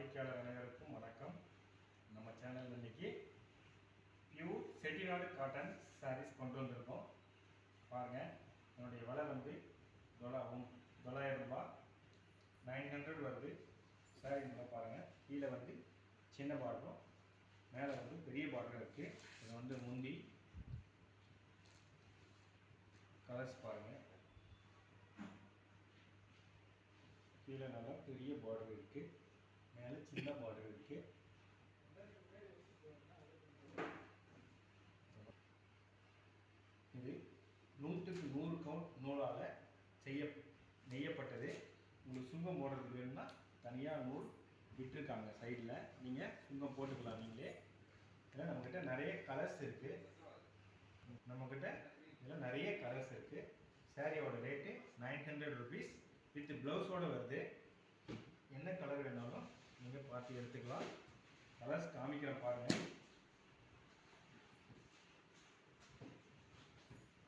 வாடிக்கையாளர் அனைவருக்கும் வணக்கம். நம்ம சேனல் இன்னைக்கு பியூர் செட்டிநாடு காட்டன் சாரீஸ் கொண்டு வந்திருக்கோம். பாருங்கள், என்னுடைய விலை வந்து 900 ரூபாய், 900 வருது. சாரி நல்லா பாருங்கள். கீழே வந்து சின்ன பார்டரும் மேலே வந்து பெரிய பார்டர் இருக்குது. இது வந்து முந்தி கலர்ஸ் பாருங்கள். கீழே நல்லா பெரிய பார்டர் இருக்குது, மேலே சின்ன பார்டர் இருக்குது. இது 100க்கு 100 கவுண்ட் நூலால் நெய்யப்பட்டது. உங்களுக்கு சுங்கம் போடுறதுக்கு வேணும்னா தனியாக நூல் விட்டுருக்காங்க சைடில், நீங்கள் சுங்கம் போட்டுக்கலாம். நீங்களே இதில் நம்மக்கிட்ட நிறைய கலர்ஸ் இருக்குது. இதில் நிறைய கலர்ஸ் இருக்குது. சாரியோட ரேட்டு 900 ருபீஸ் வித் ப்ளவுஸோடு வருது. என்ன கலர் வேணாலும் நீங்கள் பார்த்து எடுத்துக்கலாம். கலர்ஸ் காமிக்கிற பாருங்கள்.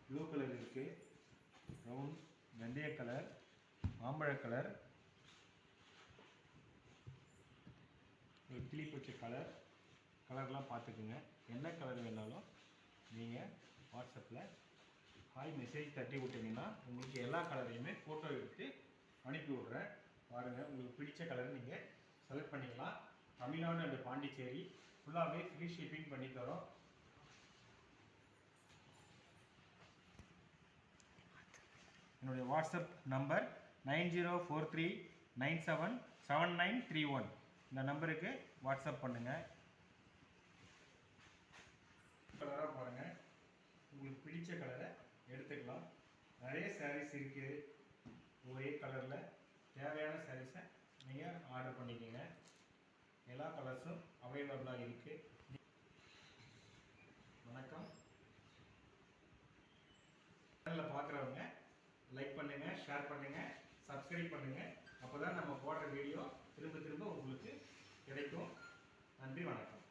ப்ளூ கலர் இருக்குது, ப்ரௌன், வெந்தய கலர், மாம்பழ கலர், இட்லி பூச்சி கலர்லாம் பார்த்துக்குங்க. என்ன கலர் வேணாலும் நீங்கள் வாட்ஸ்அப்பில் ஹாய் மெசேஜ் தட்டி விட்டிங்கன்னா உங்களுக்கு எல்லா கலரையுமே ஃபோட்டோ எடுத்து அனுப்பி விட்றேன். பாருங்கள், உங்களுக்கு பிடிச்ச கலர் நீங்கள் செலக்ட் பண்ணிக்கலாம். தமிழ்நாடு அண்ட் பாண்டிச்சேரி ஃபுல்லாகவே ஃப்ரீ ஷிப்பிங் பண்ணி தரோம். என்னுடைய வாட்ஸ்அப் நம்பர் 9043977931. இந்த நம்பருக்கு வாட்ஸ்அப் பண்ணுங்கள். கலராக பாருங்கள், உங்களுக்கு பிடிச்ச கலரை எடுத்துக்கலாம். நிறைய சாரீஸ் இருக்குது. ஒரே கலரில் தேவையான சாரீஸை நீங்கள் ஆர்டர் பண்ணிக்கோங்க. எல்லா கலர்ஸும் அவைலபிளாக இருக்குது. வணக்கம். சேனலில் பார்க்குறவங்க லைக் பண்ணுங்கள், ஷேர் பண்ணுங்கள், சப்ஸ்கிரைப் பண்ணுங்கள். அப்போ தான் நம்ம போடுற வீடியோ திரும்ப உங்களுக்கு கிடைக்கும். நன்றி, வணக்கம்.